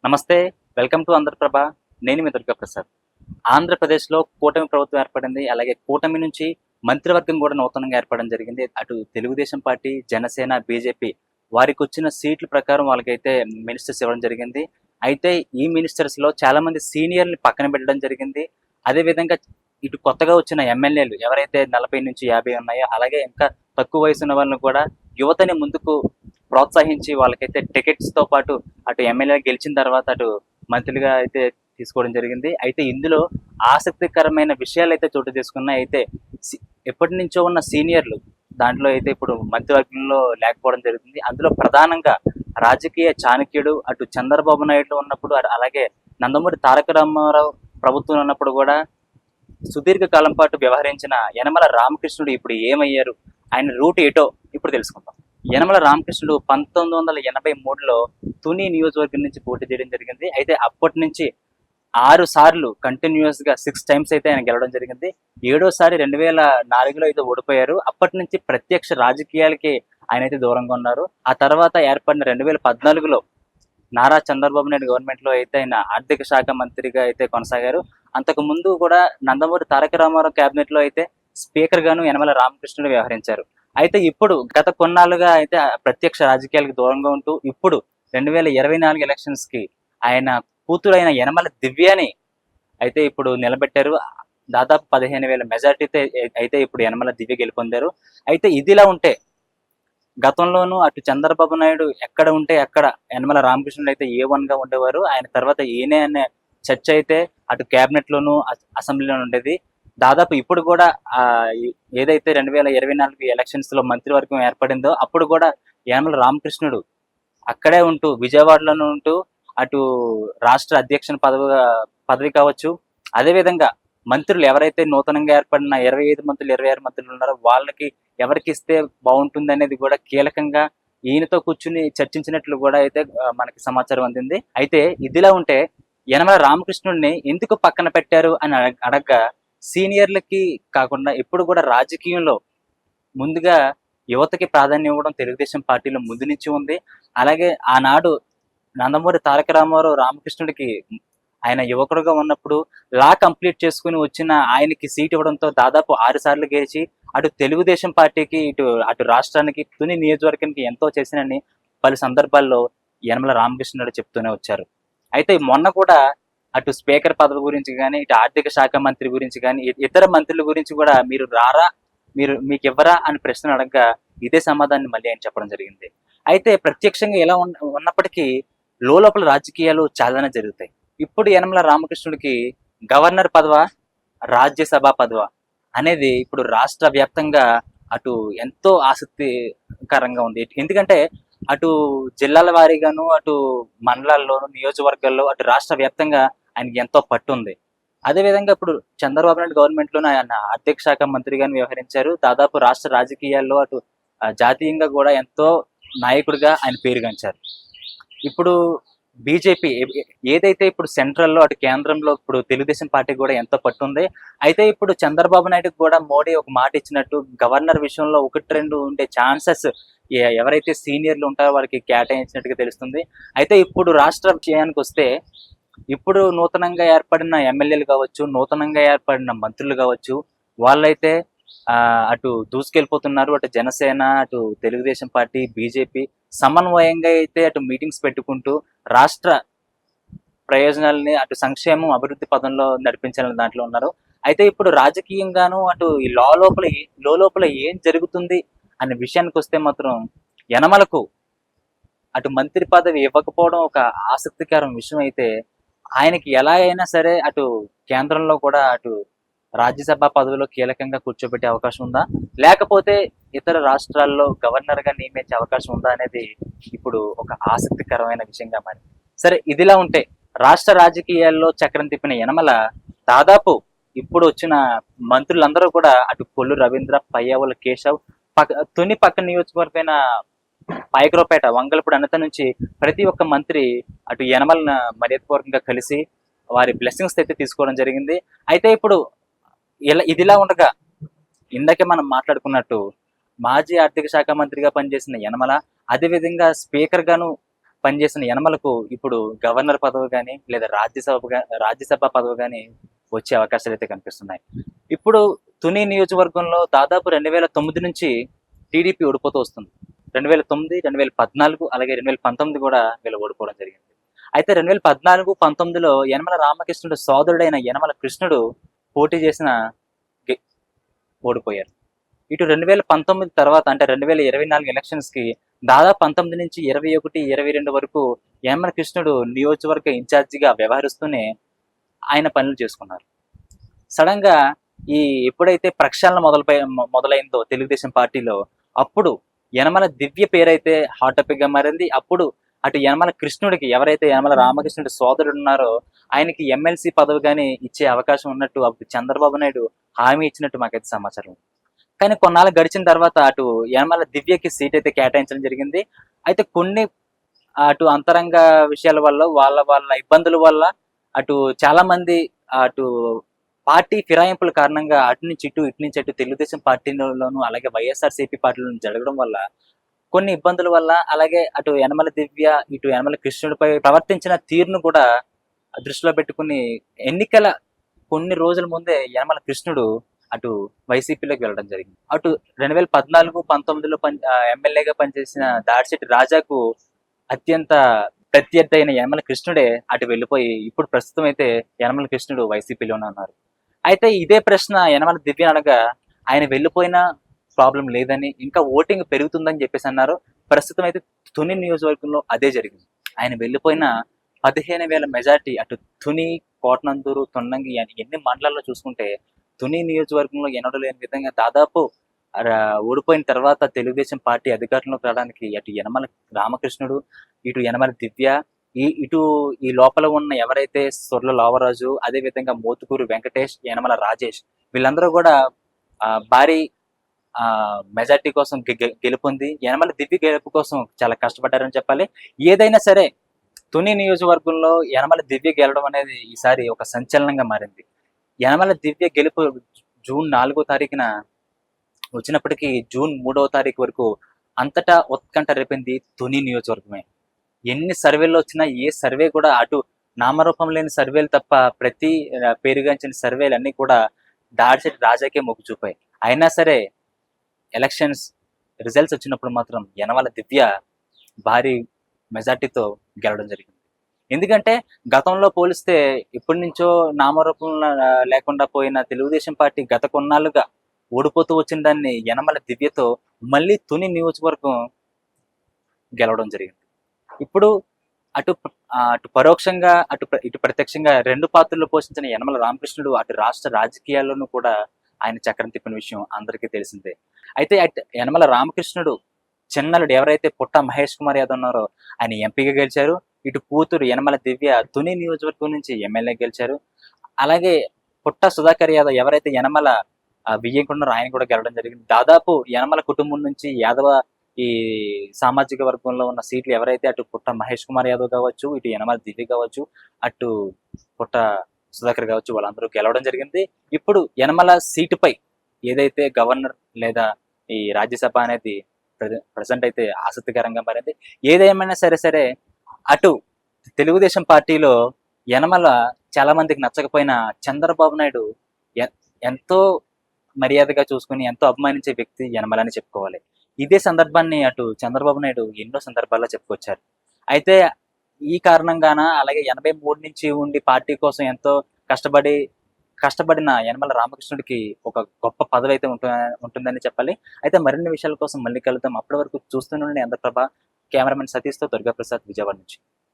నమస్తే. Welcome to Andhraprabha. నేను మీ దుర్గా ప్రసాద్. ఆంధ్రప్రదేశ్‌లో కూటమి ప్రభుత్వం ఏర్పడింది. అలాగే కూటమి నుంచి మంత్రివర్గం కూడా నూతనంగా ఏర్పడడం జరిగింది. అటు తెలుగుదేశం పార్టీ, జనసేన, బీజేపీ వారికొచ్చిన సీట్ల ప్రకారం వాళ్ళకైతే మినిస్టర్స్ ఇవ్వడం జరిగింది. అయితే ఈ మినిస్టర్స్‌లో చాలామంది సీనియర్‌ని పక్కన పెట్టడం జరిగింది. అదే విధంగా ఇటు కొత్తగా వచ్చిన ఎమ్మెల్యేలు ఎవరైతే 40-50 ఉన్నాయో, అలాగే ఇంకా తక్కువ వయసున్న వాళ్ళని కూడా యువతని ముందుకు ప్రోత్సహించి వాళ్ళకైతే టికెట్స్‌తో పాటు అటు ఎమ్మెల్యేగా గెలిచిన తర్వాత అటు మంత్రులుగా అయితే తీసుకోవడం జరిగింది. అయితే ఇందులో ఆసక్తికరమైన విషయాలైతే చోటు చేసుకున్నాయి. అయితే సి ఎప్పటినుంచో ఉన్న సీనియర్‌లు దాంట్లో అయితే ఇప్పుడు మంత్రివర్గంలో లేకపోవడం జరుగుతుంది. అందులో ప్రధానంగా రాజకీయ చాణక్యుడు అటు చంద్రబాబు నాయుడు ఉన్నప్పుడు అలాగే నందమూరి తారక రామారావు ప్రభుత్వంలో ఉన్నప్పుడు కూడా సుదీర్ఘ కాలం పాటు వ్యవహరించిన యనమల రామకృష్ణుడు ఇప్పుడు ఏమయ్యారు? ఆయన రూట్ ఏటో ఇప్పుడు తెలుసుకుందాం. యనమల రామకృష్ణుడు 1983లో తుని నియోజకవర్గం నుంచి పోటీ చేయడం జరిగింది. అయితే అప్పటి నుంచి 6 సార్లు కంటిన్యూస్‌గా 6 టైమ్స్ అయితే ఆయన గెలవడం జరిగింది. ఏడోసారి 2004లో అయితే ఓడిపోయారు. అప్పటి నుంచి ప్రత్యక్ష రాజకీయాలకి ఆయనైతే దూరంగా ఉన్నారు. ఆ తర్వాత ఏర్పడిన 2014లో నారా చంద్రబాబు నాయుడు గవర్నమెంట్‌లో అయితే ఆయన ఆర్థిక శాఖ మంత్రిగా అయితే కొనసాగారు. అంతకు ముందు కూడా నందమూరి తారక రామారావు క్యాబినెట్‌లో అయితే స్పీకర్ గాను యనమల రామకృష్ణుడు వ్యవహరించారు. అయితే ఇప్పుడు గత కొన్నాళ్లుగా అయితే ప్రత్యక్ష రాజకీయాలకు దూరంగా ఉంటూ ఇప్పుడు 2024 ఎలక్షన్స్‌కి ఆయన కూతురైన యనమల దివ్యని అయితే ఇప్పుడు నిలబెట్టారు. దాదాపు 15,000 మెజార్టీతో అయితే ఇప్పుడు యనమల దివ్య గెలుపొందారు. అయితే ఇదిలా ఉంటే గతంలోనూ అటు చంద్రబాబు నాయుడు ఎక్కడ ఉంటే అక్కడ యనమల రామకృష్ణుడు అయితే ఏ1గా ఉండేవారు. ఆయన తర్వాత ఈయనే అనే చర్చ అయితే అటు క్యాబినెట్ లోను అసెంబ్లీలోను ఉండేది. దాదాపు ఇప్పుడు కూడా ఏదైతే 2024 ఎలక్షన్స్ లో మంత్రివర్గం ఏర్పడిందో అప్పుడు కూడా యనమల రామకృష్ణుడు అక్కడే ఉంటూ విజయవాడలోనే ఉంటూ అటు రాష్ట్ర అధ్యక్షుని పదవి కావచ్చు, అదేవిధంగా మంత్రులు ఎవరైతే నూతనంగా ఏర్పడిన 25 మంత్రులు 26 మంత్రులు ఉన్నారో వాళ్ళకి ఎవరికి ఇస్తే బాగుంటుంది అనేది కూడా కీలకంగా ఈయనతో కూర్చుని చర్చించినట్లు కూడా అయితే మనకి సమాచారం అందింది. అయితే ఇదిలా ఉంటే యనమల రామకృష్ణుడిని ఎందుకు పక్కన పెట్టారు అని అడగగా సీనియర్లకి కాకుండా ఎప్పుడు కూడా రాజకీయంలో ముందుగా యువతకి ప్రాధాన్యం ఇవ్వడం తెలుగుదేశం పార్టీలో ముందు నుంచి ఉంది. అలాగే ఆనాడు నందమూరి తారక రామారావు రామకృష్ణుడికి ఆయన యువకుడుగా ఉన్నప్పుడు లా కంప్లీట్ చేసుకుని వచ్చిన ఆయనకి సీట్ ఇవ్వడంతో దాదాపు 6 సార్లు గెలిచి అటు తెలుగుదేశం పార్టీకి అటు రాష్ట్రానికి తుని నియోజకవర్గానికి ఎంతో చేసినని పలు సందర్భాల్లో యనమల రామకృష్ణుడు చెప్తూనే వచ్చారు. అయితే మొన్న కూడా అటు స్పీకర్ పదవి గురించి కానీ ఇటు ఆర్థిక శాఖ మంత్రి గురించి కానీ ఇతర మంత్రుల గురించి కూడా మీరు రారా, మీకు ఇవ్వరా అని ప్రశ్న అడగగా ఇదే సమాధానం మళ్ళీ ఆయన చెప్పడం జరిగింది. అయితే ప్రత్యక్షంగా ఎలా ఉన్నప్పటికీ లోపల రాజకీయాలు చాలానే జరుగుతాయి. ఇప్పుడు యనమల రామకృష్ణుడికి గవర్నర్ పదవా, రాజ్యసభ పదవా అనేది ఇప్పుడు రాష్ట్ర వ్యాప్తంగా అటు ఎంతో ఆసక్తికరంగా ఉంది. ఎందుకంటే అటు జిల్లాల వారీగాను, అటు మండలాల్లోను, నియోజకవర్గాల్లో, అటు రాష్ట్ర వ్యాప్తంగా ఆయనకి ఎంతో పట్టు ఉంది. అదేవిధంగా ఇప్పుడు చంద్రబాబు నాయుడు గవర్నమెంట్లోనే ఆయన ఆర్థిక శాఖ మంత్రిగాను వ్యవహరించారు. దాదాపు రాష్ట్ర రాజకీయాల్లో అటు జాతీయంగా కూడా ఎంతో నాయకుడిగా ఆయన పేరుగాంచారు. ఇప్పుడు బీజేపీ ఏదైతే ఇప్పుడు సెంట్రల్లో అటు కేంద్రంలో ఇప్పుడు తెలుగుదేశం పార్టీ కూడా ఎంతో పట్టుంది. అయితే ఇప్పుడు చంద్రబాబు నాయుడుకి కూడా మోడీ ఒక మాట ఇచ్చినట్టు గవర్నర్ విషయంలో 1-2 ఉండే ఛాన్సెస్ ఎవరైతే సీనియర్లు ఉంటారో వారికి కేటాయించినట్టుగా తెలుస్తుంది. అయితే ఇప్పుడు రాష్ట్ర విషయానికి వస్తే ఇప్పుడు నూతనంగా ఏర్పడిన ఎమ్మెల్యేలు కావచ్చు, నూతనంగా ఏర్పడిన మంత్రులు కావచ్చు, వాళ్ళైతే అటు దూసుకెళ్ళిపోతున్నారు. అటు జనసేన, అటు తెలుగుదేశం పార్టీ, బీజేపీ సమన్వయంగా అయితే అటు మీటింగ్స్ పెట్టుకుంటూ రాష్ట్ర ప్రయోజనాలని అటు సంక్షేమం అభివృద్ధి పదంలో నడిపించాలని దాంట్లో ఉన్నారు. అయితే ఇప్పుడు రాజకీయంగాను అటు ఈ లోపల ఏం జరుగుతుంది అనే విషయానికి వస్తే మాత్రం యనమలకు అటు మంత్రి పదవి ఇవ్వకపోవడం ఒక ఆసక్తికరం విషయం. అయితే ఆయనకి ఎలా అయినా సరే అటు కేంద్రంలో కూడా అటు రాజ్యసభ పదవిలో కీలకంగా కూర్చోబెట్టే అవకాశం ఉందా, లేకపోతే ఇతర రాష్ట్రాల్లో గవర్నర్ గా నియమించే అవకాశం ఉందా అనేది ఇప్పుడు ఒక ఆసక్తికరమైన విషయంగా మారింది. సరే, ఇదిలా ఉంటే రాష్ట్ర రాజకీయాల్లో చక్రం తిప్పిన యనమల దాదాపు ఇప్పుడు వచ్చిన మంత్రులందరూ కూడా అటు కొల్లు రవీంద్ర, పయ్యావుల కేశవ్, తుని పక్క నియోజకవర్గమైన పాయకరావుపేట, వంగలపూడి అన్నత నుంచి ప్రతి ఒక్క మంత్రి అటు యనమలను మర్యాదపూర్వకంగా కలిసి వారి బ్లెస్సింగ్స్ అయితే తీసుకోవడం జరిగింది. అయితే ఇప్పుడు ఇదిలా ఉండగా ఇందాకే మనం మాట్లాడుకున్నట్టు మాజీ ఆర్థిక శాఖ మంత్రిగా పనిచేసిన యనమల, అదేవిధంగా స్పీకర్ గాను పనిచేసిన యనమలకు ఇప్పుడు గవర్నర్ పదవి కానీ లేదా రాజ్యసభ పదవి కానీ వచ్చే అవకాశాలు అయితే కనిపిస్తున్నాయి. ఇప్పుడు తుని నియోజకవర్గంలో దాదాపు 2009 నుంచి టీడీపీ ఓడిపోతూ వస్తుంది. 2009, 2014 అలాగే 2019 కూడా వీళ్ళు ఓడిపోవడం జరిగింది. అయితే 2014, 19లో యనమల రామకృష్ణుడు సోదరుడైన యనమల కృష్ణుడు పోటీ చేసిన గె- ఓడిపోయారు. ఇటు 2019 తర్వాత అంటే 2024 ఎలక్షన్స్ కి దాదాపు 19 నుంచి 21, 22 వరకు యనమల కృష్ణుడు నియోజకవర్గ ఇన్ఛార్జిగా వ్యవహరిస్తూనే ఆయన పనులు చేసుకున్నారు. సడన్ గా ఈ ఎప్పుడైతే ప్రక్షాళన మొదలైందో తెలుగుదేశం పార్టీలో, అప్పుడు యనమల దివ్య పేరైతే హాట్ టాపిక్ గా మారింది. అప్పుడు అటు యనమల కృష్ణుడికి ఎవరైతే యనమల రామకృష్ణుడి సోదరుడు ఉన్నారో ఆయనకి ఎమ్మెల్సీ పదవి కానీ ఇచ్చే అవకాశం ఉన్నట్టు అప్పుడు చంద్రబాబు నాయుడు హామీ ఇచ్చినట్టు మాకైతే సమాచారం. కానీ కొన్నాళ్ళు గడిచిన తర్వాత అటు యనమల దివ్యకి సీట్ అయితే కేటాయించడం జరిగింది. అయితే కొన్ని అటు అంతరంగ విషయాల వల్ల వాళ్ళ ఇబ్బందుల వల్ల అటు చాలా మంది అటు పార్టీ ఫిరాయింపుల కారణంగా అటు నుంచి ఇటు నుంచి అటు తెలుగుదేశం పార్టీలోను అలాగే వైఎస్ఆర్సీపీ పార్టీలోను జరగడం వల్ల కొన్ని ఇబ్బందుల వల్ల అలాగే అటు యనమల దివ్య ఇటు యనమల కృష్ణుడిపై ప్రవర్తించిన తీరును కూడా దృష్టిలో పెట్టుకుని ఎన్నికల కొన్ని రోజుల ముందే యనమల కృష్ణుడు అటు వైసీపీలోకి వెళ్ళడం జరిగింది. అటు 2014, 19లో ఎమ్మెల్యేగా పనిచేసిన దాడిశెట్టి రాజాకు అత్యంత ప్రత్యర్థి అయిన యనమల కృష్ణుడే అటు వెళ్ళిపోయి ఇప్పుడు ప్రస్తుతం అయితే యనమల కృష్ణుడు వైసీపీలోనే ఉన్నారు. అయితే ఇదే ప్రశ్న యనమల దివ్య అనగా ఆయన వెళ్ళిపోయినా ప్రాబ్లం లేదని ఇంకా ఓటింగ్ పెరుగుతుందని చెప్పేసి అన్నారు. ప్రస్తుతం అయితే తుని నియోజకవర్గంలో అదే జరిగింది. ఆయన వెళ్ళిపోయిన 15,000 మెజార్టీ అటు తుని, కోటనందూరు, తొన్నంగి ఎన్ని మండలాల్లో చూసుకుంటే తుని నియోజకవర్గంలో ఎన్నడూ లేని విధంగా దాదాపు ఓడిపోయిన తర్వాత తెలుగుదేశం పార్టీ అధికారంలోకి రావడానికి అటు యనమల రామకృష్ణుడు ఇటు యనమల దివ్య ఇటు ఈ లోపల ఉన్న ఎవరైతే సొర్ల లోవరాజు అదే విధంగా మోతుకూరు వెంకటేష్, యనమల రాజేష్ వీళ్ళందరూ కూడా భారీ మెజార్టీ కోసం గెలుపొంది యనమల దివ్య గెలుపు కోసం చాలా కష్టపడ్డారని చెప్పాలి. ఏదైనా సరే తుని నియోజకవర్గంలో యనమల దివ్య గెలవడం అనేది ఈసారి ఒక సంచలనంగా మారింది. యనమల దివ్య గెలుపు జూన్ 4వ తారీఖున వచ్చినప్పటికీ జూన్ 3వ తారీఖు వరకు అంతటా ఉత్కంఠ రేపింది తుని నియోజకవర్గమే. ఎన్ని సర్వేలు వచ్చినా ఏ సర్వే కూడా అటు నామరూపం లేని సర్వేలు తప్ప ప్రతి పేరుగాంచిన సర్వేలు అన్ని కూడా దాడిశెట్టి రాజాకే మొగ్గు చూపాయి. అయినా సరే ఎలక్షన్స్ రిజల్ట్స్ వచ్చినప్పుడు మాత్రం యనమల దివ్య భారీ మెజార్టీతో గెలవడం జరిగింది. ఎందుకంటే గతంలో పోలిస్తే ఇప్పటి నుంచో నామరూపం లేకుండా పోయిన తెలుగుదేశం పార్టీ గత కొన్నాళ్ళుగా ఓడిపోతూ వచ్చిన దాన్ని యనమల దివ్యతో మళ్ళీ తుని నియోజకవర్గం గెలవడం జరిగింది. ఇప్పుడు అటు అటు పరోక్షంగా ఇటు ప్రత్యక్షంగా రెండు పాత్రలు పోషించిన యనమల రామకృష్ణుడు అటు రాష్ట్ర రాజకీయాల్లోనూ కూడా ఆయన చక్రం తిప్పిన విషయం అందరికీ తెలిసిందే. అయితే యనమల రామకృష్ణుడు చిన్నలుడు ఎవరైతే పుట్ట మహేష్ కుమార్ యాదవ్ ఉన్నారో ఆయన ఎంపీగా గెలిచారు. ఇటు కూతురు యనమల దివ్య తుని నియోజకవర్గం నుంచి ఎమ్మెల్యే గెలిచారు. అలాగే పుట్ట సుధాకర్ యాదవ్ ఎవరైతే యనమల వియ్యంకున్నారో ఆయన కూడా గెలవడం జరిగింది. దాదాపు యనమల కుటుంబం నుంచి యాదవ ఈ సామాజిక వర్గంలో ఉన్న సీట్లు ఎవరైతే అటు పుట్ట మహేష్ కుమార్ యాదవ్ కావచ్చు, ఇటు యనమల దివ్య కావచ్చు, అటు పుట్ట సుధాకర్ కావచ్చు వాళ్ళందరూ గెలవడం జరిగింది. ఇప్పుడు యనమల సీటుపై ఏదైతే గవర్నర్ లేదా ఈ రాజ్యసభ అనేది ప్రజెంట్ అయితే ఆసక్తికరంగా మారింది. ఏదేమైనా సరే అటు తెలుగుదేశం పార్టీలో యనమల చాలా మందికి నచ్చకపోయినా చంద్రబాబు నాయుడు ఎంతో మర్యాదగా చూసుకుని ఎంతో అభిమానించే వ్యక్తి యనమల అని చెప్పుకోవాలి. ఇదే సందర్భాన్ని అటు చంద్రబాబు నాయుడు ఎన్నో సందర్భాల్లో చెప్పుకొచ్చారు. అయితే ఈ కారణంగాన అలాగే 83 నుంచి ఉండి పార్టీ కోసం ఎంతో కష్టపడిన యనమల రామకృష్ణుడికి ఒక గొప్ప పదవి అయితే ఉంటుందని చెప్పాలి. అయితే మరిన్ని విషయాల కోసం మళ్ళీ కలుద్దాం. అప్పటి వరకు చూస్తూనే ఆంధ్రప్రభ. కెమెరామెన్ సతీష్తో దుర్గాప్రసాద్, విజయవాడ నుంచి.